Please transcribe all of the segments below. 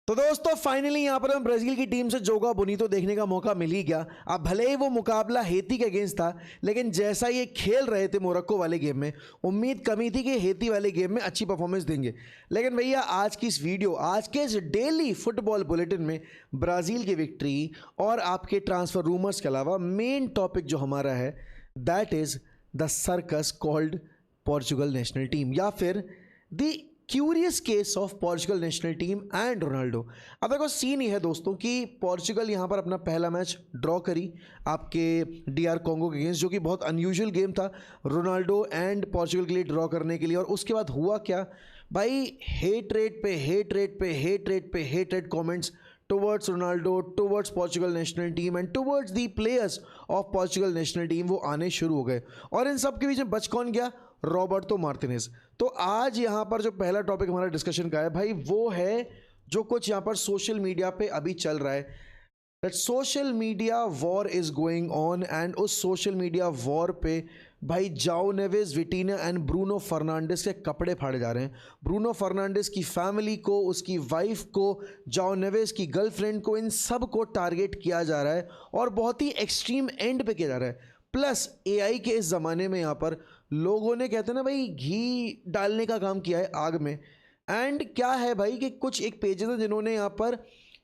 तो दोस्तों फाइनली यहाँ पर हमें ब्राजील की टीम से जोगा बोनीतो देखने का मौका मिल ही गया। अब भले ही वो मुकाबला हेती के अगेंस्ट था, लेकिन जैसा ये खेल रहे थे मोरक्को वाले गेम में, उम्मीद कमी थी कि हेती वाले गेम में अच्छी परफॉर्मेंस देंगे। लेकिन भैया आज की इस वीडियो, आज के इस डेली फुटबॉल बुलेटिन में ब्राज़ील की विक्ट्री और आपके ट्रांसफ़र रूमर्स के अलावा मेन टॉपिक जो हमारा है that is the circus called Portugal national team, या फिर the curious case of Portugal national team and Ronaldo. अब देखो सीन ये है दोस्तों कि पोर्चुगल यहाँ पर अपना पहला मैच ड्रॉ करी आपके DR कॉन्गो के अगेंस्ट, जो कि बहुत अनयूजुअल गेम था रोनाल्डो एंड पोर्चुगल के लिए ड्रॉ करने के लिए। और उसके बाद हुआ क्या भाई, hate rate comments towards Ronaldo, towards Portugal national team and towards the players of Portugal national team वो आने शुरू हो गए। और इन सब के बीच में बच कौन गया? Roberto Martinez. तो आज यहाँ पर जो पहला टॉपिक हमारा डिस्कशन का है भाई, वो है जो कुछ यहाँ पर सोशल मीडिया पे अभी चल रहा है, that social media war is going on. And उस सोशल मीडिया वॉर पे भाई जाओ Neves, Vitinha and Bruno Fernandes के कपड़े फाड़े जा रहे हैं। ब्रूनो फर्नांडिस की फैमिली को, उसकी वाइफ को, जाओ नेवेस की गर्लफ्रेंड को, इन सब को टारगेट किया जा रहा है और बहुत ही एक्सट्रीम एंड पे किया जा रहा है। प्लस AI के इस ज़माने में यहाँ पर लोगों ने, कहते हैं ना भाई, घी डालने का काम किया है आग में। एंड क्या है भाई कि कुछ एक पेजेस हैं जिन्होंने यहाँ पर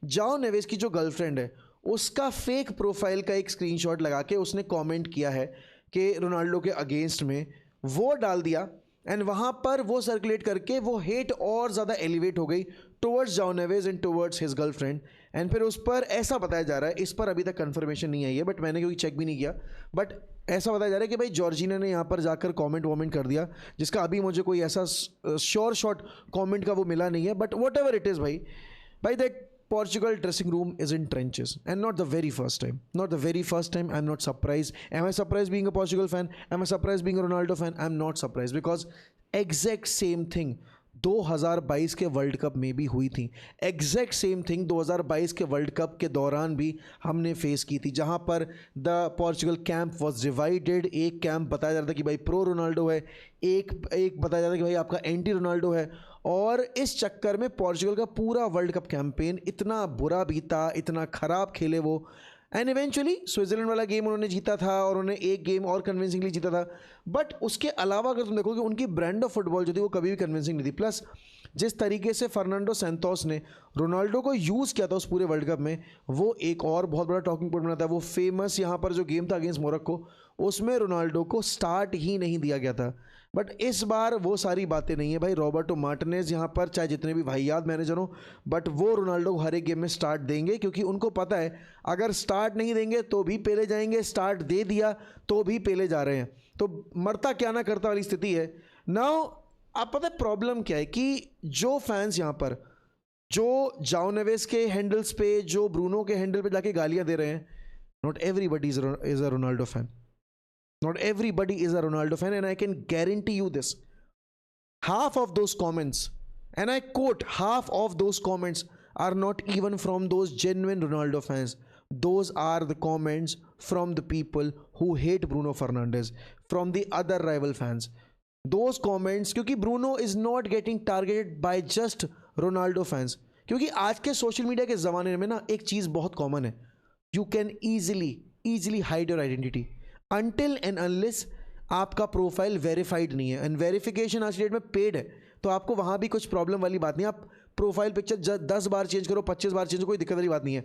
जाओ नेवेस की जो गर्लफ्रेंड है उसका फेक प्रोफाइल का एक स्क्रीनशॉट लगा के उसने कमेंट किया है कि रोनाल्डो के अगेंस्ट में, वो डाल दिया। एंड वहाँ पर वो सर्कुलेट करके वो हेट और ज़्यादा एलिवेट हो गई टुवर्ड्स जाओ Neves and towards his girlfriend. And फिर उस पर ऐसा बताया जा रहा है, इस पर अभी तक कंफर्मेशन नहीं आई है, बट मैंने क्योंकि चेक भी नहीं किया, बट ऐसा बताया जा रहा है कि भाई जॉर्जिना ने यहाँ पर जाकर कमेंट कर दिया, जिसका अभी मुझे कोई ऐसा श्योर शॉट कमेंट का वो मिला नहीं है। But what ever it is भाई that Portugal dressing room is in trenches, and not the very first time. Not the very first time. I'm not surprised. Am I surprised being a Portugal fan? Am I surprised being a Ronaldo fan? I'm not surprised, because exact same thing 2022 के world cup में भी हुई थी। Exact same thing 2022 के world cup के दौरान भी हमने फेस की थी, जहां पर the Portugal camp was divided. एक कैंप बताया जा रहा था कि भाई प्रो रोनाल्डो है, एक बताया जा रहा था कि भाई आपका एंटी रोनाल्डो है। और इस चक्कर में पोर्चुगल का पूरा वर्ल्ड कप कैंपेन इतना बुरा बीता, इतना ख़राब खेले वो। एंड इवेंचुअली स्विट्ज़रलैंड वाला गेम उन्होंने जीता था और उन्होंने एक गेम और कन्विंसिंगली जीता था। बट उसके अलावा अगर तुम देखोगे उनकी ब्रांड ऑफ फुटबॉल जो थी वो कभी भी कन्विंसिंग नहीं थी। प्लस जिस तरीके से फर्नांडो सैंतोस ने रोनाल्डो को यूज़ किया था उस पूरे वर्ल्ड कप में, वो एक और बहुत बड़ा टॉकिंग पॉइंट बना था। वो फेमस यहाँ पर जो गेम था अगेंस्ट मोरक्को, उसमें रोनाल्डो को स्टार्ट ही नहीं दिया गया था। बट इस बार वो सारी बातें नहीं है भाई। रॉबर्टो मार्टिनेज यहाँ पर चाहे जितने भी वाहियात मैनेजर हो, बट वो रोनाल्डो को हर एक गेम में स्टार्ट देंगे, क्योंकि उनको पता है अगर स्टार्ट नहीं देंगे तो भी पेले जाएंगे, स्टार्ट दे दिया तो भी पेले जा रहे हैं। तो मरता क्या ना करता वाली स्थिति है। नाउ आप पता है प्रॉब्लम क्या है कि जो फैंस यहाँ पर जो जाओ नेवेस के हैंडल्स पे, जो ब्रूनो के हैंडल पे जाके गालियाँ दे रहे हैं, not everybody is a Ronaldo fan. Not everybody is a Ronaldo fan, and I can guarantee you this. Half of those comments, and I quote, half of those comments are not even from those genuine Ronaldo fans. Those are the comments from the people who hate Bruno Fernandes, from the other rival fans. Those comments, क्योंकि Bruno is not getting targeted by just Ronaldo fans. क्योंकि आज के social media के ज़माने में ना एक चीज़ बहुत कॉमन है, you can easily hide your identity until and unless आपका प्रोफाइल वेरीफाइड नहीं है। एंड वेरिफिकेशन आज की डेट में पेड है, तो आपको वहाँ भी कुछ प्रॉब्लम वाली बात नहीं। आप प्रोफाइल पिक्चर 10 बार चेंज करो, 25 बार चेंज करो, कोई दिक्कत वाली बात नहीं है।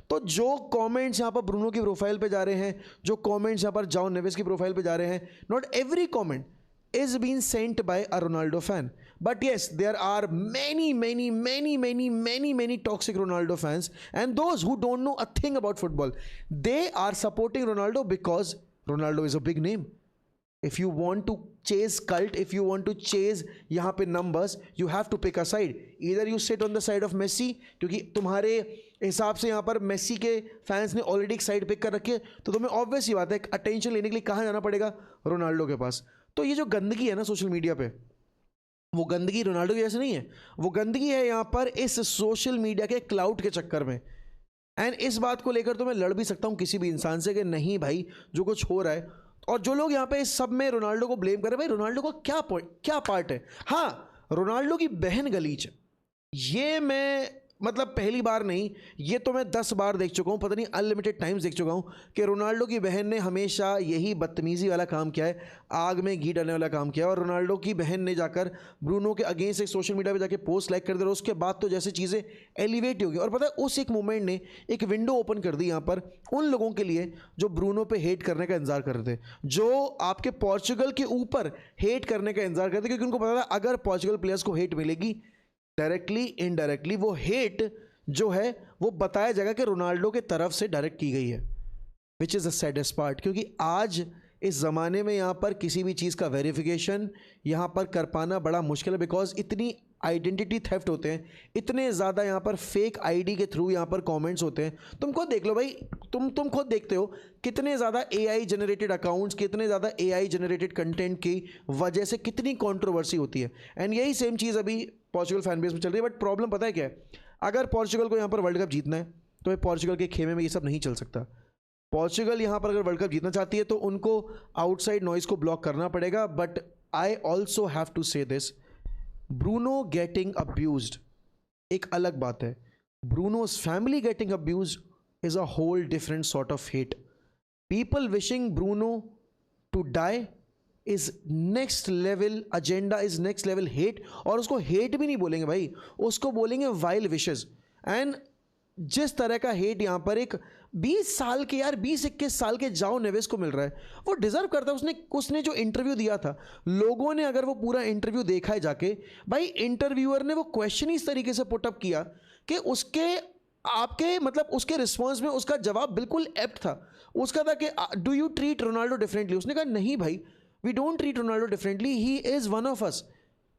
तो जो कमेंट्स यहाँ पर ब्रूनो की प्रोफाइल पे जा रहे हैं, जो कमेंट्स यहाँ पर जाओ नेवेस की प्रोफाइल पे जा रहे हैं, not every comment is being sent by a Ronaldo fan. But yes, there are many toxic Ronaldo fans, and those who don't know a thing about football. They are supporting Ronaldo because Ronaldo is a big name. If you want to chase cult, if you want to chase यहाँ पे numbers, you have to pick a side. Either you sit on the side of Messi, क्योंकि तुम्हारे हिसाब से यहाँ पर Messi के fans ने ऑलरेडी एक साइड पिक कर रखी है, तो तुम्हें ऑब्वियस ही बात है अटेंशन लेने के लिए कहाँ जाना पड़ेगा? रोनाल्डो के पास। तो ये जो गंदगी है ना सोशल मीडिया पे, वो गंदगी रोनाल्डो की वजह से नहीं है, वो गंदगी है यहाँ पर इस सोशल मीडिया के क्लाउड के चक्कर में। एंड इस बात को लेकर तो मैं लड़ भी सकता हूँ किसी भी इंसान से कि नहीं भाई जो कुछ हो रहा है, और जो लोग यहाँ पे इस सब में रोनाल्डो को ब्लेम कर रहे हैं, भाई रोनाल्डो का क्या पार्ट है? हाँ, रोनाल्डो की बहन गलीच है, ये मैं मतलब पहली बार नहीं, ये तो मैं 10 बार देख चुका हूँ, पता नहीं अनलिमिटेड टाइम्स देख चुका हूँ कि रोनाल्डो की बहन ने हमेशा यही बदतमीज़ी वाला काम किया है, आग में घी डालने वाला काम किया है। और रोनाल्डो की बहन ने जाकर ब्रूनो के अगेंस्ट एक सोशल मीडिया पे जाके पोस्ट लाइक कर दिया, और उसके बाद तो जैसे चीज़ें एलिवेट हो गई। और पता है उस एक मोमेंट ने एक विंडो ओपन कर दी यहाँ पर उन लोगों के लिए जो ब्रूनो पे हेट करने का इंतजार कर रहे थे, जो आपके पोर्चुगल के ऊपर हेट करने का इंतजार करते, क्योंकि उनको पता था अगर पोर्चुगल प्लेयर्स को हेट मिलेगी डायरेक्टली इनडायरेक्टली वो हेट जो है वो बताया जाएगा कि रोनाल्डो के तरफ से डायरेक्ट की गई है, which is the saddest part. क्योंकि आज इस ज़माने में यहाँ पर किसी भी चीज़ का वेरिफिकेशन यहाँ पर कर पाना बड़ा मुश्किल है, बिकॉज इतनी आइडेंटिटी थेफ्ट होते हैं, इतने ज़्यादा यहाँ पर फेक आईडी के थ्रू यहाँ पर कमेंट्स होते हैं। तुम खुद देख लो भाई, तुम खुद देखते हो कितने ज़्यादा एआई जनरेटेड अकाउंट्स, कितने ज़्यादा एआई जनरेटेड कंटेंट की वजह से कितनी कंट्रोवर्सी होती है। एंड यही सेम चीज़ अभी पोर्चुगल फैन बेस में चल रही है। बट प्रॉब्लम पता है क्या है, अगर पोर्चुगल को यहाँ पर वर्ल्ड कप जीतना है तो ये पोर्चुगल के खेमे में ये सब नहीं चल सकता। पोर्चुगल यहाँ पर अगर वर्ल्ड कप जीतना चाहती है तो उनको आउटसाइड नॉइज को ब्लॉक करना पड़ेगा। But I also have to say this, Bruno getting abused एक अलग बात है, Bruno's family getting abused is a whole different sort of hate. People wishing Bruno to die is next level agenda, is next level hate. और उसको hate भी नहीं बोलेंगे भाई, उसको बोलेंगे वाइल्ड विशेस। एंड जिस तरह का हेट यहाँ पर एक 20 साल के, यार 20-21 साल के जाओ नेवेस को मिल रहा है, वो डिजर्व करता है। उसने जो इंटरव्यू दिया था, लोगों ने अगर वो पूरा इंटरव्यू देखा है जाके, भाई इंटरव्यूअर ने वो क्वेश्चन इस तरीके से पुटअप किया कि उसके आपके मतलब उसके रिस्पॉन्स में उसका जवाब बिल्कुल एप्ट था। उसका था कि do you treat Ronaldo differently. उसने कहा नहीं भाई, we don't treat Ronaldo differently, he is one of us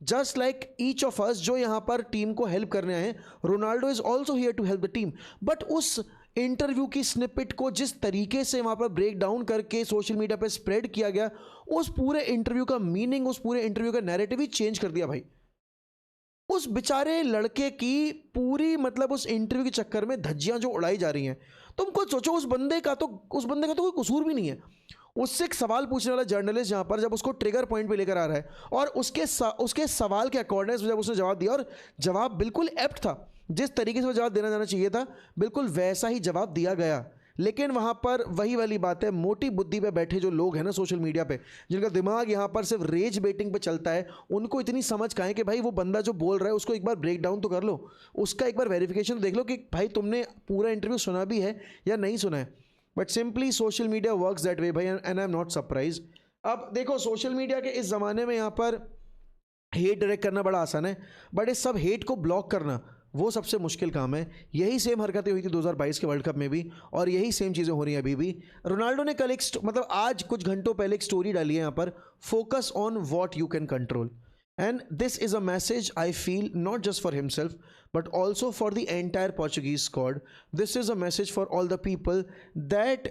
just like each of us जो यहाँ पर टीम को हेल्प करने आए हैं। Ronaldo is also here to help the team. But उस इंटरव्यू की स्निपेट को जिस तरीके से वहाँ पर ब्रेक डाउन करके सोशल मीडिया पर स्प्रेड किया गया, उस पूरे इंटरव्यू का मीनिंग, उस पूरे इंटरव्यू का नैरेटिव ही चेंज कर दिया भाई। उस बेचारे लड़के की पूरी मतलब उस इंटरव्यू के चक्कर में धज्जियां जो उड़ाई जा रही हैं, तुम खुद सोचो उस बंदे का तो कोई कसूर भी नहीं है। उससे एक सवाल पूछने वाला जर्नलिस्ट यहाँ पर जब उसको ट्रिगर पॉइंट पे लेकर आ रहा है और उसके सवाल के अकॉर्डिंग जब उसने जवाब दिया, और जवाब बिल्कुल एप्ट था, जिस तरीके से वो जवाब देना जाना चाहिए था बिल्कुल वैसा ही जवाब दिया गया। लेकिन वहाँ पर वही वाली बात है, मोटी बुद्धि पे बैठे जो लोग हैं ना सोशल मीडिया पे, जिनका दिमाग यहाँ पर सिर्फ रेज बेटिंग पे चलता है, उनको इतनी समझ कहाँ है कि भाई वो बंदा जो बोल रहा है उसको एक बार ब्रेक डाउन तो कर लो, उसका एक बार वेरिफिकेशन देख लो कि भाई तुमने पूरा इंटरव्यू सुना भी है या नहीं सुना है। But simply social media works that way भाई, and I am not surprise. अब देखो सोशल मीडिया के इस ज़माने में यहाँ पर हेट डायरेक्ट करना बड़ा आसान है, बट इस सब हेट को ब्लॉक करना वो सबसे मुश्किल काम है। यही सेम हरकतें हुई थी 2022 के वर्ल्ड कप में भी, और यही सेम चीज़ें हो रही हैं अभी भी। रोनाल्डो ने कल मतलब आज कुछ घंटों पहले एक स्टोरी डाली है यहाँ पर, focus on what you can control. And this is a message I feel not just for himself but also for the entire Portuguese squad. This is a message for all the people that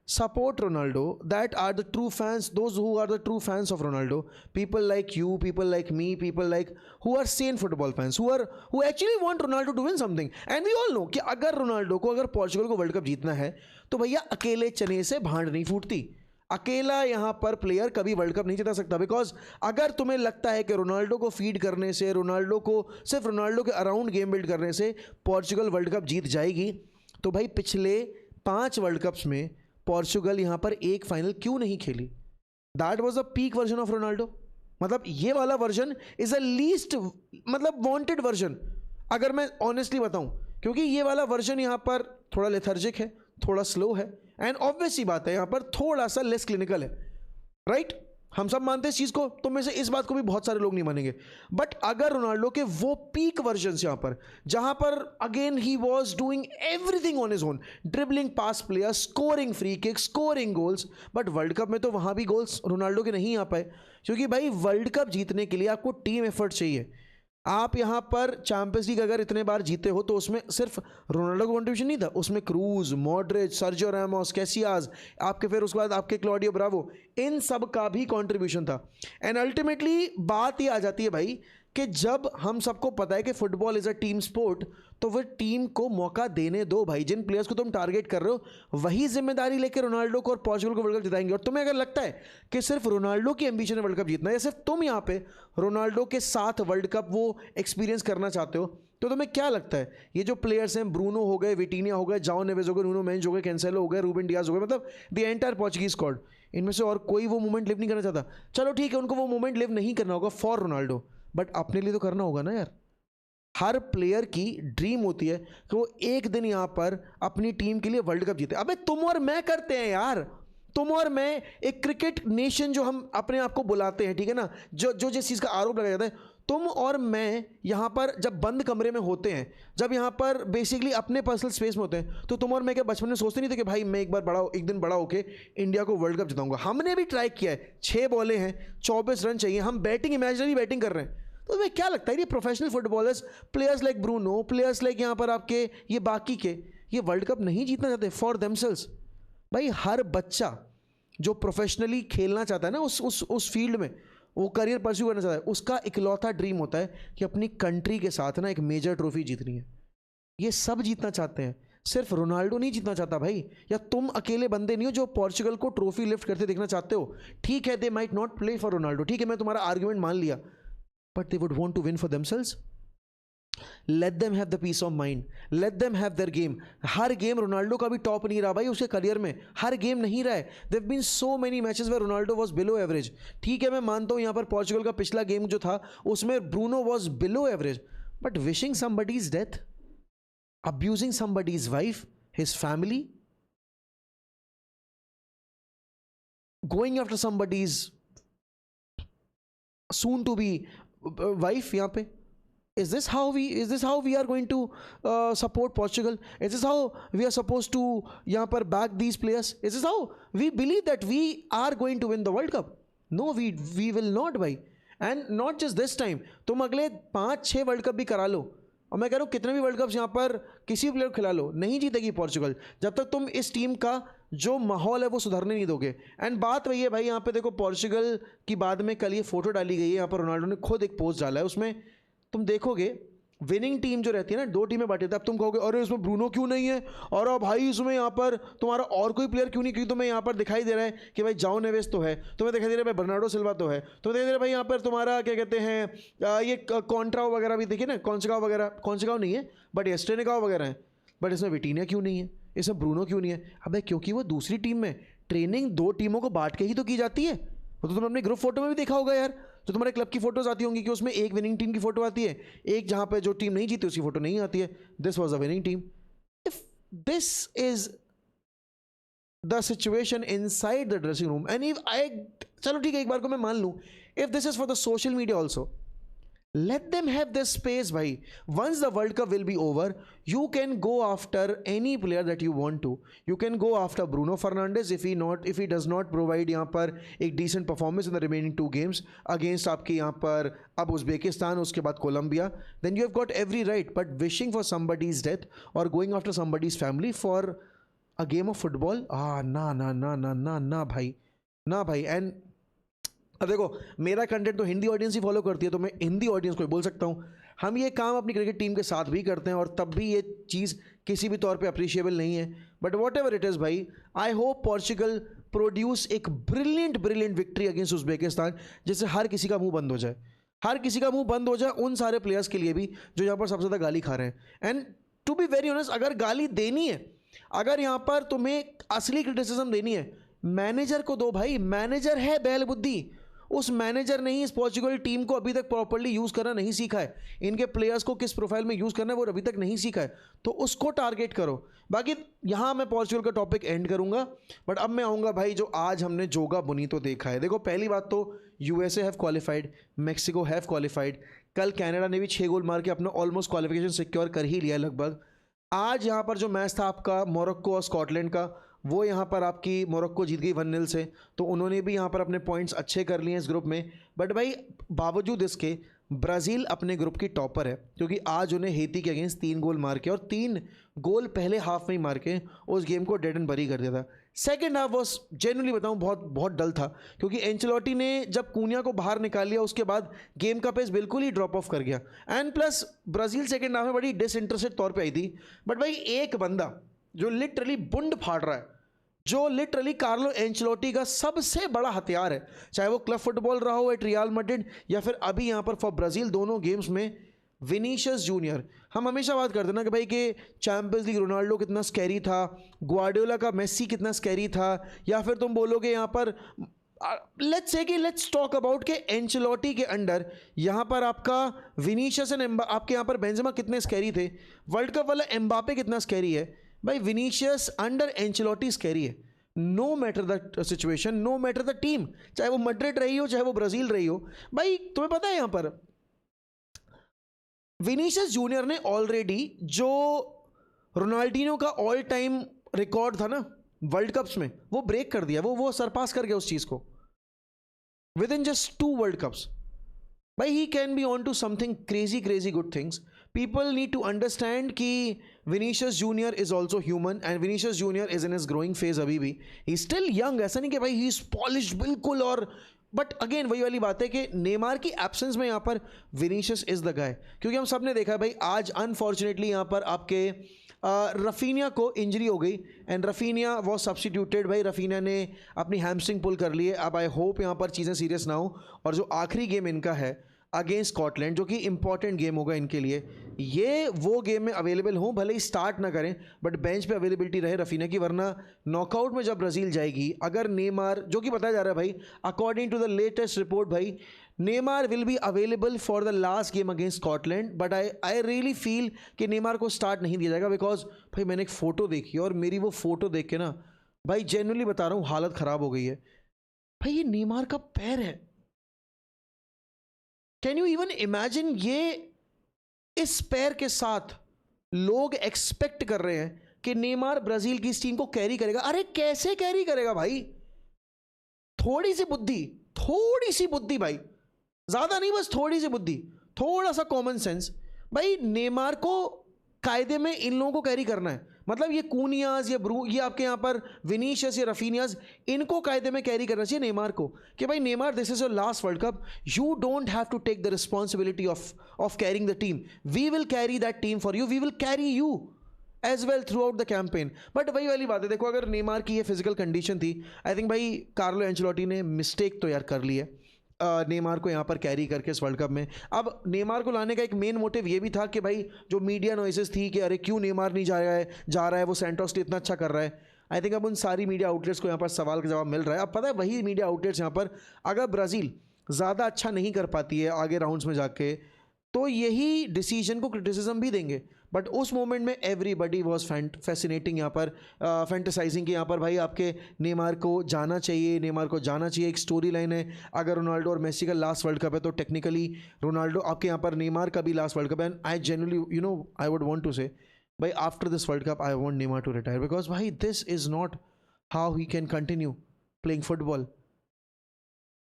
support Ronaldo, that are the true fans, those who are the true fans of Ronaldo. People like you, people like me, people like who are sane football fans, who actually want Ronaldo to win something. And we all know कि अगर Ronaldo को, अगर Portugal को world cup जीतना है तो भैया अकेले चने से भांड नहीं फूटती। अकेला यहाँ पर प्लेयर कभी वर्ल्ड कप नहीं जिता सकता। बिकॉज अगर तुम्हें लगता है कि रोनाल्डो को फीड करने से, रोनाल्डो को सिर्फ रोनाल्डो के अराउंड गेम बिल्ड करने से पोर्चुगल वर्ल्ड कप जीत जाएगी, तो भाई पिछले 5 वर्ल्ड कप्स में पोर्चुगल यहाँ पर एक फाइनल क्यों नहीं खेली? That was the peak version of Ronaldo. मतलब ये वाला वर्जन इज अ लीस्ट मतलब वांटेड वर्जन, अगर मैं ऑनेस्टली बताऊं, क्योंकि ये वाला वर्जन यहाँ पर थोड़ा लेथर्जिक है, थोड़ा स्लो है, एंड ऑब्वियस ही बात है यहाँ पर थोड़ा सा लेस क्लिनिकल है, राइट? हम सब मानते हैं इस चीज़ को, तो में से इस बात को भी बहुत सारे लोग नहीं मानेंगे। बट अगर रोनाल्डो के वो पीक वर्जन्स यहाँ पर, जहाँ पर again he was doing everything on his own, dribbling pass player, scoring free kick, scoring goals, but world cup में तो वहाँ भी गोल्स रोनाल्डो के नहीं आ पाए, क्योंकि भाई वर्ल्ड कप जीतने के लिए आपको टीम एफर्ट चाहिए। आप यहाँ पर चैंपियंस लीग अगर इतने बार जीते हो तो उसमें सिर्फ रोनाल्डो का कंट्रीब्यूशन नहीं था, उसमें क्रूज, मॉड्रिच, सर्जियो रामोस, कैसियास, आपके फिर उसके बाद आपके क्लॉडियो ब्रावो, इन सब का भी कंट्रीब्यूशन था। एंड अल्टीमेटली बात ये आ जाती है भाई कि जब हम सबको पता है कि football is a team sport, तो वह टीम को मौका देने दो भाई। जिन प्लेयर्स को तुम टारगेट कर रहे हो वही जिम्मेदारी लेकर रोनाल्डो को और पोर्चुगल को वर्ल्ड कप जिताएंगे। और तुम्हें अगर लगता है कि सिर्फ रोनाल्डो की एम्बिशन है वर्ल्ड कप जीतना, या सिर्फ तुम यहाँ पे रोनाल्डो के साथ वर्ल्ड कप वो एक्सपीरियंस करना चाहते हो, तो तुम्हें क्या लगता है ये जो प्लेयर्स हैं, ब्रूनो हो गए, विटीनिया हो गए, जाओ नेवेज हो गए, नुनो मेंज हो गए, कैंसेलो हो गए, रूबेन डियाज हो गए, मतलब द एंटायर पोर्चुगीज स्क्वाड, इनमें से और कोई वो मोमेंट लिव नहीं करना चाहता? चलो ठीक है, उनको वो मोमेंट लिव नहीं करना होगा फॉर रोनाल्डो, बट अपने लिए तो करना होगा ना यार। हर प्लेयर की ड्रीम होती है कि वो एक दिन यहाँ पर अपनी टीम के लिए वर्ल्ड कप जीते। अबे तुम और मैं करते हैं यार, तुम और मैं, एक क्रिकेट नेशन जो हम अपने आप को बुलाते हैं, ठीक है ना, जो जो जिस चीज़ का आरोप लगाया जाता है, तुम और मैं यहाँ पर जब बंद कमरे में होते हैं, जब यहाँ पर बेसिकली अपने पर्सनल स्पेस में होते हैं, तो तुम और मैं क्या बचपन में सोचते नहीं थे कि भाई मैं एक दिन बड़ा होके इंडिया को वर्ल्ड कप जिताऊंगा? हमने भी ट्राई किया है, 6 बॉलें हैं, 24 रन चाहिए, हम बैटिंग, इमेजिनरी बैटिंग कर रहे हैं। तो तुम्हें क्या लगता है ये professional footballers, players like Bruno, players like यहाँ पर आपके ये बाकी के, ये वर्ल्ड कप नहीं जीतना चाहते फॉर देमसेल्व्स? भाई हर बच्चा जो प्रोफेशनली खेलना चाहता है ना, उस फील्ड में वो करियर परस्यू करना चाहता है, उसका इकलौता ड्रीम होता है कि अपनी कंट्री के साथ ना एक मेजर ट्रॉफी जीतनी है। ये सब जीतना चाहते हैं, सिर्फ रोनाल्डो नहीं जीतना चाहता भाई, या तुम अकेले बंदे नहीं हो जो पोर्चुगल को ट्रॉफी लिफ्ट करते देखना चाहते हो। ठीक है, they might not play for Ronaldo, ठीक है, मैं तुम्हारा आर्ग्यूमेंट मान लिया, but they would want to win for themselves. Let them have the peace of mind, let them have their game. हर गेम रोनाल्डो का भी टॉप नहीं रहा भाई उसके करियर में, हर गेम नहीं रहा है। They've been so many matches where Ronaldo was below average. ठीक है, मैं मानता हूं यहां पर पोर्चुगल का पिछला गेम जो था उसमें Bruno was below average, but wishing somebody's death, abusing somebody's wife, his family, going after somebody's soon to be wife यहाँ पे, is this how we are going to support Portugal? Is this how we are supposed to यहाँ पर back these players? Is this how we believe that we are going to win the World Cup? No, we will not भाई, and not just this time, तुम अगले 5-6 world cup भी करा लो, और मैं कह रहा हूँ कितने भी वर्ल्ड कप्स यहाँ पर किसी भी प्लेयर को खिला लो, नहीं जीतेगी पोर्चुगल जब तक तुम इस टीम का जो माहौल है वो सुधारने नहीं दोगे। एंड बात वही है भाई, यहाँ पे देखो पोर्चुगल की बाद में कल ये फोटो डाली गई है, यहाँ पर रोनाल्डो ने खुद एक पोस्ट डाला है, उसमें तुम देखोगे विनिंग टीम जो रहती है ना, 2 टीमें बांटी, अब तुम कहोगे अरे इसमें ब्रूनो क्यों नहीं है, और भाई इसमें यहाँ पर तुम्हारा और कोई प्लेयर क्यों नहीं, क्योंकि तुम्हें यहाँ पर दिखाई दे रहा है कि भाई जाओ नेवेस तो है, तुम्हें दिखाई दे रहा है भाई बर्नार्डो सिल्वा तो है, तुम्हें दिखाई दे रहा है भाई यहाँ पर तुम्हारा क्या कहते हैं ये कॉन्ट्राओ वगैरह भी देखिए ना, कॉन्सेगाओ नहीं है बट एस्ट्रेनेगाओ वगैरह है, बट इसमें विटीनिया क्यों नहीं है, इसमें ब्रूनो क्यों नहीं है? अबे क्योंकि वो दूसरी टीम में ट्रेनिंग 2 टीमों को बांट के ही तो की जाती है। वो तो तुमने अपने ग्रुप फोटो में भी देखा होगा यार, जो तुम्हारे क्लब की फोटोज आती होंगी कि उसमें एक विनिंग टीम की फोटो आती है, एक जहां पे जो टीम नहीं जीती उसकी फोटो नहीं आती है। This was a winning team. If this is the situation inside the dressing room and if I, चलो ठीक है एक बार को मैं मान लूं, if this is for the social media also, let them have this space bhai. Once the World Cup will be over, you can go after any player that you want to. You can go after Bruno Fernandes if he does not provide यहाँ पर एक decent performance in the remaining 2 games against आपके यहाँ पर अब Uzbekistan, उसके बाद Colombia, then you have got every right. But wishing for somebody's death or going after somebody's family for a game of football, ना भाई, ना भाई। एंड अब देखो मेरा कंटेंट तो हिंदी ऑडियंस ही फॉलो करती है, तो मैं हिंदी ऑडियंस को बोल सकता हूँ, हम ये काम अपनी क्रिकेट टीम के साथ भी करते हैं और तब भी ये चीज़ किसी भी तौर पे अप्रिशिएबल नहीं है। But what ever it is भाई, आई होप पोर्चुगल प्रोड्यूस एक ब्रिलियंट विक्ट्री अगेंस्ट उज़्बेकिस्तान, जिससे हर किसी का मुंह बंद हो जाए, हर किसी का मुंह बंद हो जाए, उन सारे प्लेयर्स के लिए भी जो यहाँ पर सबसे ज़्यादा गाली खा रहे हैं। And to be very honest, अगर गाली देनी है, अगर यहाँ पर तुम्हें असली क्रिटिसिज्म देनी है, मैनेजर को दो भाई, मैनेजर है बैल बुद्धि, उस मैनेजर ने ही इस पोर्चुगल टीम को अभी तक प्रॉपर्ली यूज़ करना नहीं सीखा है, इनके प्लेयर्स को किस प्रोफाइल में यूज़ करना है वो अभी तक नहीं सीखा है, तो उसको टारगेट करो। बाकी यहाँ मैं पोर्चुगल का टॉपिक एंड करूँगा, बट अब मैं आऊँगा भाई जो आज हमने जोगा बोनीतो देखा है। देखो पहली बात तो USA have qualified, Mexico have qualified, कल कनाडा ने भी 6 गोल मार के अपना ऑलमोस्ट क्वालिफिकेशन सिक्योर कर ही लिया लगभग। आज यहाँ पर जो मैच था आपका मोरक्को और स्कॉटलैंड का, वो यहाँ पर आपकी मोरक्को जीत गई 1-0 से, तो उन्होंने भी यहाँ पर अपने पॉइंट्स अच्छे कर लिए इस ग्रुप में। बट भाई बावजूद इसके ब्राज़ील अपने ग्रुप की टॉपर है, क्योंकि आज उन्हें हेती के अगेंस्ट 3 गोल मार के, और 3 गोल पहले हाफ में ही मार के उस गेम को डेड एंड बरी कर दिया था। सेकेंड हाफ वॉज जेन्युइनली बताऊँ बहुत डल था, क्योंकि एंचेलोटी ने जब कूनिया को बाहर निकाल लिया उसके बाद गेम का पेस बिल्कुल ही ड्रॉप ऑफ कर गया। And plus Brazil second half में बड़ी डिसइंटरेस्टेड तौर पर आई थी। बट भाई एक बंदा जो लिटरली बुंड फाड़ रहा है, जो लिटरली कार्लो एंचेलोटी का सबसे बड़ा हथियार है, चाहे वो क्लब फुटबॉल रहा हो एट रियल मैड्रिड या फिर अभी यहाँ पर फॉर ब्राज़ील, दोनों गेम्स में विनीशियस जूनियर, हम हमेशा बात करते हैं ना कि भाई कि चैंपियंस लीग रोनाल्डो कितना स्कैरी था, ग्वार्डियोला का मेसी कितना स्कैरी था, या फिर तुम बोलोगे यहाँ पर लेट्स टॉक अबाउट के एंचेलोटी के अंडर यहाँ पर आपका विनीशियस एंड आपके यहाँ पर बेंजेमा कितने स्कैरी थे, वर्ल्ड कप वाला एम्बापे कितना स्कैरी है भाई, विनीशियस अंडर एंचेलोटी स्कैरी है। No matter the situation, no matter the team, चाहे वो मैड्रिड रही हो चाहे वो ब्राजील रही हो भाई, तुम्हें पता है यहाँ पर विनीशियस जूनियर ने ऑलरेडी जो रोनाल्डिनो का ऑल टाइम रिकॉर्ड था ना वर्ल्ड कप्स में, वो ब्रेक कर दिया, वो सरपास कर गया उस चीज को within just 2 world cups भाई। He can be on to something crazy good things. People need to understand कि Vinicius Junior is also human and Vinicius Junior is in his growing phase अभी भी, he still young, ऐसा नहीं कि भाई he is polished बिल्कुल। और but again वही वाली बात है कि नेमार की एब्सेंस में यहाँ पर विनीशियस इज द गाय, क्योंकि हम सब ने देखा है भाई आज अनफॉर्चुनेटली यहाँ पर आपके रफीनिया को इंजरी हो गई एंड रफीनिया वॉज सब्सटीट्यूटेड भाई, रफीनिया ने अपनी हैमस्ट्रिंग पुल कर ली है। अब आई होप यहाँ पर चीज़ें सीरियस ना हो, और जो आखिरी गेम इनका है अगेंस्ट स्कॉटलैंड जो कि इंपॉर्टेंट गेम होगा इनके लिए, ये वो गेम में अवेलेबल हों, भले ही स्टार्ट ना करें बट बेंच पे अवेलेबिलिटी रहे रफीना की, वरना नॉकआउट में जब ब्राज़ील जाएगी अगर नेमार, जो कि बताया जा रहा है भाई according to the latest report भाई Neymar will be available for the last game against Scotland, but I really feel कि नेमार को स्टार्ट नहीं दिया जाएगा, बिकॉज भाई मैंने एक फ़ोटो देखी और मेरी वो फ़ोटो देख के ना भाई जेन्युइनली बता रहा हूँ हालत ख़राब हो गई है भाई। ये नेमार का पैर है, कैन यू इवन इमेजिन? ये इस पैर के साथ लोग एक्सपेक्ट कर रहे हैं कि नेमार ब्राजील की इस टीम को कैरी करेगा। अरे कैसे कैरी करेगा भाई? थोड़ी सी बुद्धि भाई, ज्यादा नहीं, बस थोड़ी सी बुद्धि, थोड़ा सा कॉमन सेंस भाई। नेमार को कायदे में इन लोगों को कैरी करना है, मतलब ये कूनियाज या ये आपके यहाँ पर विनीशियस या रफीनियाज, इनको कायदे में कैरी करना चाहिए नेमार को कि भाई Neymar this is your last world cup, you don't have to take the responsibility of carrying the team, we will carry that team for you, we will carry you as well throughout the campaign. But वही वाली बात है, देखो अगर Neymar की ये physical condition थी, I think भाई कार्लो एंचेलोटी ने मिस्टेक तो यार कर ली है नेमार को यहाँ पर कैरी करके इस वर्ल्ड कप में। अब नेमार को लाने का एक मेन मोटिव ये भी था कि भाई जो मीडिया नॉइसेस थी कि अरे क्यों नेमार नहीं जा रहा है वो सेंटोस ने इतना अच्छा कर रहा है, आई थिंक अब उन सारी मीडिया आउटलेट्स को यहाँ पर सवाल का जवाब मिल रहा है। अब पता है वही मीडिया आउटलेट्स यहाँ पर अगर ब्राज़ील ज़्यादा अच्छा नहीं कर पाती है आगे राउंड्स में जाके, तो यही डिसीजन को क्रिटिसिज्म भी देंगे। बट उस मोमेंट में एवरीबडी वॉज फैसिनेटिंग यहाँ पर फैंटेसाइजिंग कि यहाँ पर भाई आपके नेमार को जाना चाहिए, एक स्टोरी लाइन है। अगर रोनाल्डो और मेसी का लास्ट वर्ल्ड कप है तो टेक्निकली रोनाल्डो आपके यहाँ पर नेमार का भी लास्ट वर्ल्ड कप है। And I genuinely I would want to say भाई after this world cup I want Neymar to retire, because भाई this is not how he can continue playing football,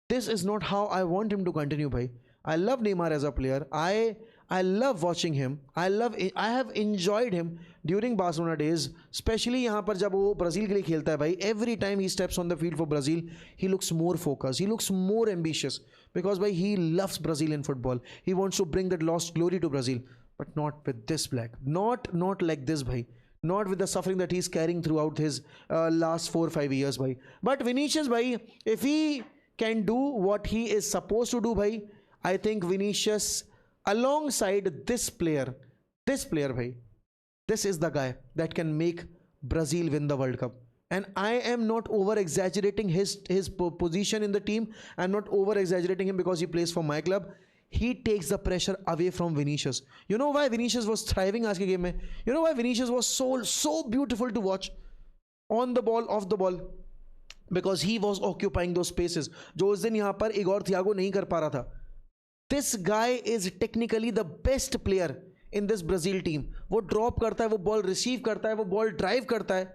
this is not how I want him to continue भाई। I love Neymar as a player. I love watching him. I have enjoyed him during Barcelona days, especially यहाँ पर जब वो Brazil के लिए खेलता है भाई। Every time he steps on the field for Brazil, he looks more focused. He looks more ambitious because भाई he loves Brazilian football. He wants to bring that lost glory to Brazil, but not with this black. Not like this भाई. Not with the suffering that he's carrying throughout his last 4-5 years भाई. But Vinicius भाई, if he can do what he is supposed to do भाई, I think Vinicius alongside this player bhai, this is the guy that can make Brazil win the World Cup. And I am not over exaggerating his position in the team. I'm not over exaggerating him because he plays for my club. He takes the pressure away from Vinicius. You know why Vinicius was thriving आज के game में? You know why Vinicius was so beautiful to watch on the ball, off the ball? Because he was occupying those spaces जो उस दिन यहाँ पर Igor Thiago नहीं कर पा रहा था। This guy is technically the best player in this Brazil team. वो ड्रॉप करता है, वो बॉल रिसीव करता है, वो बॉल ड्राइव करता है।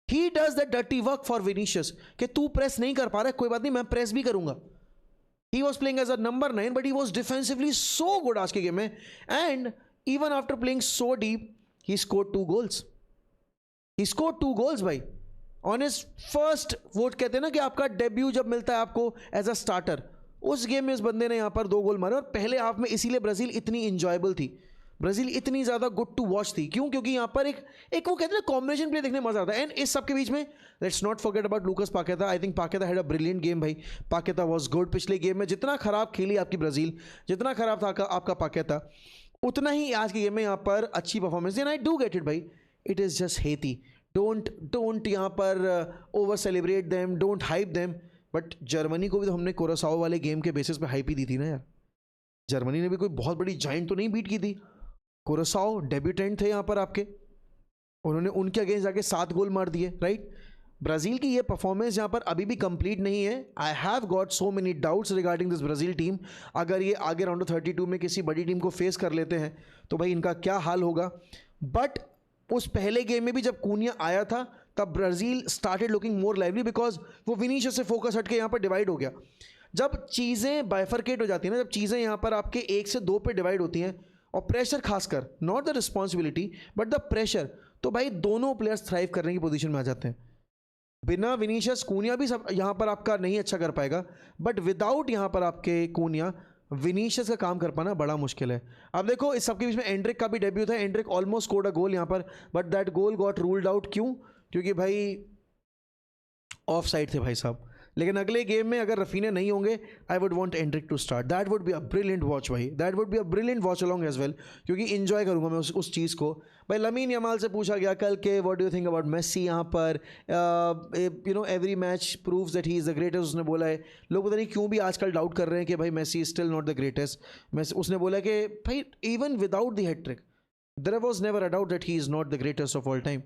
He does the dirty work for Vinicius कि तू प्रेस नहीं कर पा रहा है, कोई बात नहीं, मैं प्रेस भी करूंगा। He was playing as a number 9, but he was defensively so good आज के गेम में, and even after playing so deep, he scored 2 goals. He scored 2 goals भाई on his first, वो कहते हैं ना कि आपका डेब्यू जब मिलता है आपको एज अ स्टार्टर, उस गेम में इस बंदे ने यहाँ पर 2 गोल मारे और पहले हाफ में इसीलिए ब्राज़ील इतनी इंजॉयबल थी। ब्राज़ील इतनी ज़्यादा गुड टू वॉच थी। क्यों? क्योंकि यहाँ पर एक वो कहते हैं ना कॉम्बिनेशन प्ले देखने में मज़ा आता है। एंड इस सब के बीच में let's not forget about Lucas पाकेता। I think पाकेता had a brilliant game भाई। पाकेता वाज गुड पिछले गेम में। जितना खराब खेली आपकी ब्राज़ील, जितना खराब था आपका पाकेता, उतना ही आज के गेम में यहाँ पर अच्छी performance. And I do get it भाई, it is just hate. Don't यहाँ पर over celebrate them, don't hype them. But Germany को भी तो हमने कोरासाओ वाले गेम के बेसिस पे हाइप ही दी थी ना यार। जर्मनी ने भी कोई बहुत बड़ी जाइंट तो नहीं बीट की थी। कोरासाओ डेब्यूटेंट थे यहाँ पर आपके, उन्होंने उनके अगेंस्ट जाके 7 गोल मार दिए, राइट। ब्राज़ील की ये परफॉर्मेंस यहाँ पर अभी भी कंप्लीट नहीं है। I have got so many doubts regarding this Brazil team. अगर ये आगे राउंड ऑफ 32 में किसी बड़ी टीम को फेस कर लेते हैं तो भाई इनका क्या हाल होगा। बट उस पहले गेम में भी जब कूनिया आया था तब Brazil started looking more lively, because वो विनीशियस से फोकस हट के यहाँ पर डिवाइड हो गया। जब चीज़ें बाइफरकेट हो जाती हैं ना, जब चीज़ें यहाँ पर आपके 1 से 2 पे डिवाइड होती हैं, और प्रेशर खासकर, not the responsibility but the pressure, तो भाई दोनों प्लेयर्स थ्राइव करने की पोजीशन में आ जाते हैं। बिना विनीशियस कूनिया भी सब यहाँ पर आपका नहीं अच्छा कर पाएगा, बट विदाउट यहाँ पर आपके कूनिया विनीशियस का काम कर पाना बड़ा मुश्किल है। अब देखो इस सबके बीच में एंड्रिक का भी डेब्यू था। एंड्रिक ऑलमोस्ट स्कोर्ड अ गोल यहाँ पर, but that goal got ruled out. क्यों? क्योंकि भाई ऑफ साइड थे भाई साहब। लेकिन अगले गेम में अगर रफीना नहीं होंगे, I would want Endrick to start. That would be a brilliant watch भाई, that would be a brilliant watch along as well, क्योंकि इंजॉय करूंगा मैं उस चीज़ को। भाई लमीन यमाल से पूछा गया कल के what do you think about Messi यहाँ पर, you know every match proves that he is the greatest. उसने बोला है, लोग पता नहीं क्यों भी आजकल डाउट कर रहे हैं कि भाई Messi is still not the greatest. उसने बोला कि भाई even without the hat trick there was never a doubt that he is not the greatest of all time.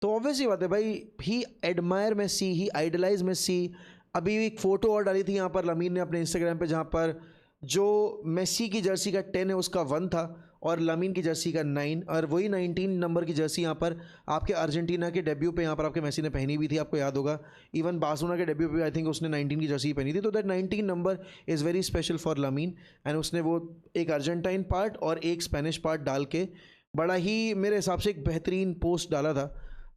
तो ऑब्वियसली बात है भाई, he admire Messi, he idolize Messi. अभी एक फ़ोटो और डाली थी यहाँ पर लमीन ने अपने इंस्टाग्राम पे, जहाँ पर जो मेसी की जर्सी का 10 है उसका 1 था और लमीन की जर्सी का 9, और वही 19 नंबर की जर्सी यहाँ पर आपके अर्जेंटीना के डेब्यू पे यहाँ पर आपके मेसी ने पहनी भी थी, आपको याद होगा। इवन बार्सिलोना के डेब्यू पे आई थिंक उसने 19 की जर्सी पहनी थी। तो that 19 number is very special for lamin. And उसने वो एक अर्जेंटाइन पार्ट और एक स्पेनिश पार्ट डाल के बड़ा ही मेरे हिसाब से एक बेहतरीन पोस्ट डाला था।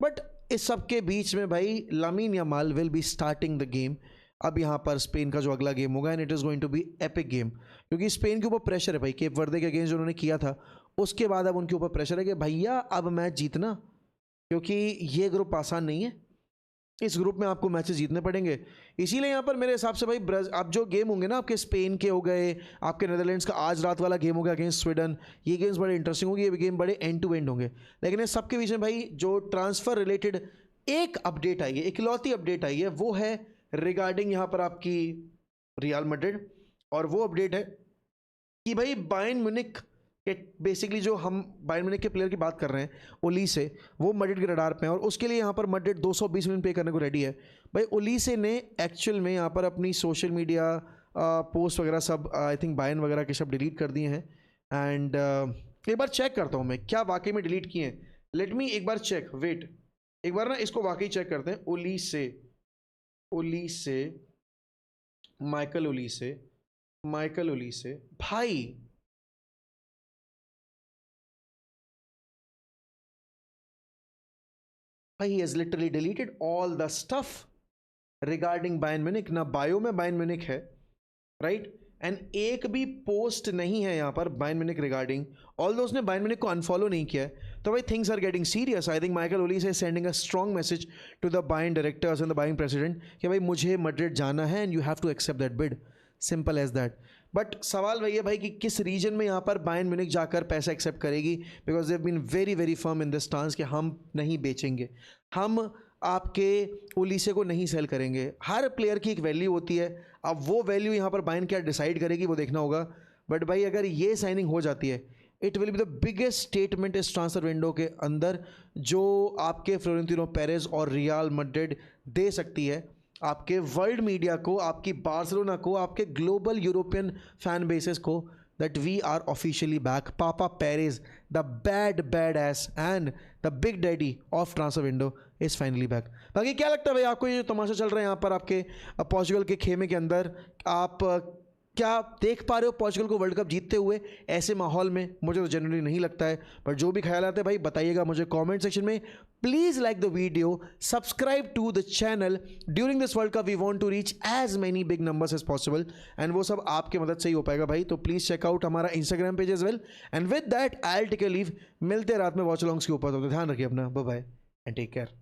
बट इस सब के बीच में भाई Lamine Yamal will be starting the game. अब यहाँ पर स्पेन का जो अगला गेम होगा, and it is going to be epic game, क्योंकि स्पेन के ऊपर प्रेशर है भाई। केप वर्दे के अगेंस्ट जो उन्होंने किया था उसके बाद अब उनके ऊपर प्रेशर है कि भैया अब मैच जीतना, क्योंकि ये ग्रुप आसान नहीं है। इस ग्रुप में आपको मैचेस जीतने पड़ेंगे। इसीलिए यहाँ पर मेरे हिसाब से भाई अब जो गेम होंगे ना आपके, स्पेन के हो गए, आपके नेदरलैंड्स का आज रात वाला गेम होगा अगेंस्ट स्वीडन, ये गेम्स बड़े इंटरेस्टिंग होंगे, ये गेम बड़े एंड टू एंड होंगे। लेकिन इस सबके बीच में भाई जो ट्रांसफ़र रिलेटेड एक अपडेट आई है, इकलौती अपडेट आई है, वो है रिगार्डिंग यहाँ पर आपकी रियल मैड्रिड। और वो अपडेट है कि भाई बायर्न म्यूनिख के, बेसिकली जो हम बायर्न म्यूनिख के प्लेयर की बात कर रहे हैं ओलीसे, वो मैड्रिड के रडार पे हैं, और उसके लिए यहाँ पर मैड्रिड 220 मिलियन पे करने को रेडी है। भाई ओलीसे ने एक्चुअल में यहाँ पर अपनी सोशल मीडिया पोस्ट वगैरह सब आई थिंक बायर्न वगैरह के सब डिलीट कर दिए हैं। एंड एक बार चेक करता हूँ मैं क्या वाकई में डिलीट किए हैं। लेट मी एक बार चेक, वेट, एक बार ना इसको वाकई चेक करते हैं। ओलीसे माइकल ओलीसे भाई, he has literally deleted all the stuff regarding Bayern Munich। ना बायो में Bayern Munich है, राइट, एंड एक भी पोस्ट नहीं है यहाँ पर Bayern Munich रिगार्डिंग, ऑल्दो उसने Bayern Munich को अनफॉलो नहीं किया है। तो भाई things are getting serious. I think Michael Olise is sending a strong message to the Bayern directors and the Bayern president कि भाई मुझे मैड्रिड जाना है and you have to accept that bid, simple as that. But सवाल वही है भाई कि किस रीजन में यहाँ पर बायर्न म्यूनिख जाकर पैसा एक्सेप्ट करेगी, because they have been very very firm in this stance कि हम नहीं बेचेंगे, हम आपके ओलीसे को नहीं सेल करेंगे। हर प्लेयर की एक वैल्यू होती है, अब वो वैल्यू यहाँ पर बायर्न क्या डिसाइड करेगी वो देखना होगा। बट भाई अगर ये साइनिंग हो जाती है, it will be the biggest statement इस ट्रांसफर विंडो के अंदर जो आपके फ्लोरेंटिनो पेरेज और रियल मैड्रिड दे सकती है आपके वर्ल्ड मीडिया को, आपकी बार्सिलोना को, आपके ग्लोबल यूरोपियन फैन बेसिस को, that we are officially back. Papa Perez, the badass and the big daddy of transfer window is finally back. बाकी क्या लगता है भाई आपको, ये जो तमाशा चल रहा है यहाँ पर आपके पोर्चुगल के खेमे के अंदर, आप क्या आप देख पा रहे हो पोर्चुगल को वर्ल्ड कप जीतते हुए ऐसे माहौल में? मुझे तो जनरली नहीं लगता है, पर जो भी ख्याल आते हैं भाई बताइएगा मुझे कमेंट सेक्शन में. Please like the video, subscribe to the channel. During this world cup we want to reach as many big numbers as possible, and वो सब आपके मदद से ही हो पाएगा भाई. तो प्लीज चेक आउट हमारा Instagram page as well. And with that I will take a leave. मिलते हैं रात में वॉच अलॉन्ग्स के ऊपर. तो ध्यान रखिए अपना. Bye bye and take care.